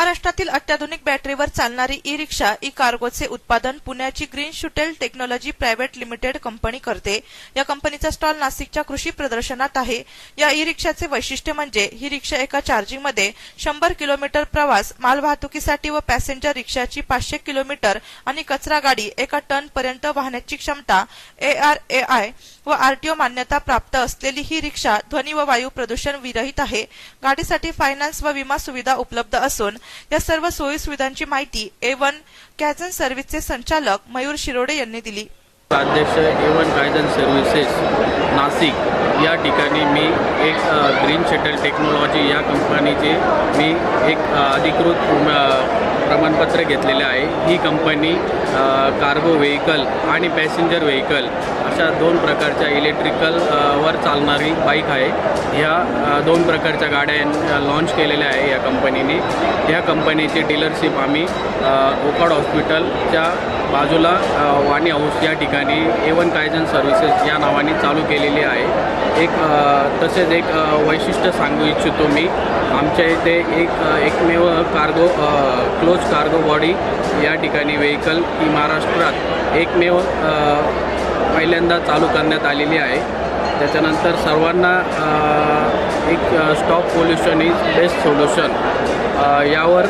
महाराष्ट्रातील अत्याधुनिक बॅटरीवर चालणारी ई-रिक्षा ई-कार्गोचे उत्पादन पुण्याची green shuttle technology private limited company करते। या कंपनीचा स्टॉल नाशिकच्या कृषी प्रदर्शनात आहे। या ई-रिक्षाचे वैशिष्ट्य म्हणजे ही रिक्षा एका चार्जिंगमध्ये 100 किलोमीटर प्रवास, मालवाहतुकीसाठी व पॅसेंजर रिक्षाची 500 किलोमीटर आणि कचरा गाडी 1 टन पर्यंत वाहण्याची क्षमता, ARAI व RTO मान्यता प्राप्त असलेली ही रिक्षा ध्वनी व वायू प्रदूषण विरहित आहे। गाडीसाठी फायनान्स व विमा सुविधा उपलब्ध असून या सर्व सोयी सुविधांची माहिती A1 कॅझन सर्व्हिसचे संचालक मयूर शिरोडे यांनी दिली। अध्यक्ष A1 कायझन सर्व्हिसेस नाशिक या ठिकाणी मी एक ग्रीन शटल टेक्नॉलॉजी या कंपनीचे मी एक अधिकृत प्रमाणपत्र घेतलेले आहे। ही कंपनी कार्गो व्हेकल आणि पॅसेंजर व्हेकल अशा 2 प्रकारच्या इलेक्ट्रिकल वर चालणारी बाईक आहे। ह्या 2 प्रकारच्या गाड्या लॉन्च केलेल्या आहे या कंपनीने। या कंपनीची डीलरशिप आम्ही ओकाड हॉस्पिटलच्या बाजूला वाणी हाऊस या ठिकाणी A1 कायझन सर्व्हिसेस या नावाने चालू केलेली आहे। तसेच एक वैशिष्ट्य सांगू इच्छितो मी, आमच्या इथे एकमेव कार्गो क्लोज कार्गो बॉडी या ठिकाणी व्हेकल ही महाराष्ट्रात एकमेव पहिल्यांदा चालू करण्यात आलेली आहे। त्याच्यानंतर सर्वांना एक stop pollution is best solution यावर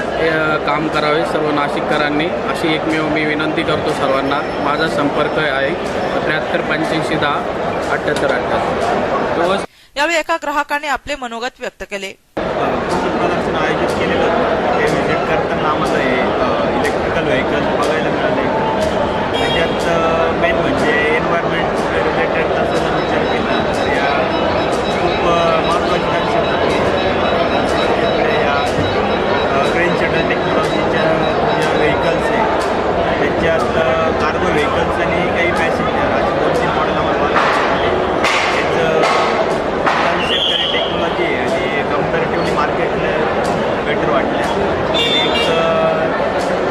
काम करावे सर्व नाशिककरांनी, अशी एकमेव मी विनंती करतो सर्वांना। माझा संपर्क आहे 73 85 10 78 78। यावेळी एका ग्राहकाने आपले मनोगत व्यक्त केले। प्रदर्शन आयोजित केलेलं ते विजिट करताना आम्हाला इलेक्ट्रिकल व्हेकल बघायला मिळाले। त्याच्यात मेन म्हणजे एन्व्हायरमेंट रिलेटेड जर विचार केला तर या खूप महत्त्वाची या ग्रीन शटल टेक्नॉलॉजीच्या ज्या व्हेकल्स आहे त्याच्यात कार्गो व्हेकल्स आणि काही पॅसेंजर असे 2-3 मॉडेल आम्हाला बघायला त्याचं शेतकरी टेक्नॉलॉजी आहे आणि कम्पॅरेटिव्हली मार्केटला बेटर वाटल्या। आणि एक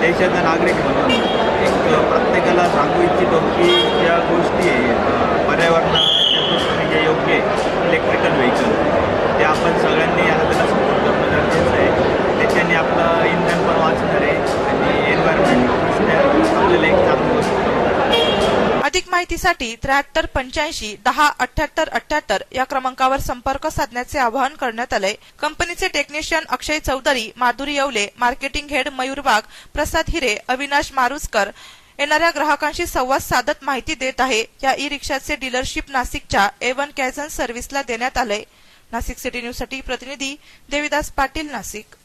देशाचा नागरिक म्हणून एक प्रत्येकाला सांगू इच्छितो की ज्या गोष्टी आहे पर्यावरणाच्या दृष्टीने जे योग्य आहे इलेक्ट्रिकल व्हेकल ते आपण सगळ्यांनी आता त्याला सपोर्ट करणं गरजेचं आहे। त्याच्याने आपलं इंधन पण वाचणार आहे आणि एन्व्हायरमेंट दृष्ट्या आपल्याला एक चांगली गोष्ट। अधिक माहितीसाठी 73 85 10 78 78 या क्रमांकावर संपर्क साधण्याचे आवाहन करण्यात आले। कंपनीचे टेक्निशियन अक्षय चौधरी, माधुरी येवले, मार्केटिंग हेड मयूर वाघ, प्रसाद हिरे, अविनाश मारुसकर येणाऱ्या ग्राहकांशी संवाद साधत माहिती देत आहे। या ई-रिक्षाचे डीलरशिप नाशिकच्या A1 कॅझन सर्व्हिसला देण्यात आले। नाशिक सिटी न्यूज साठी प्रतिनिधी देविदास पाटील, नाशिक।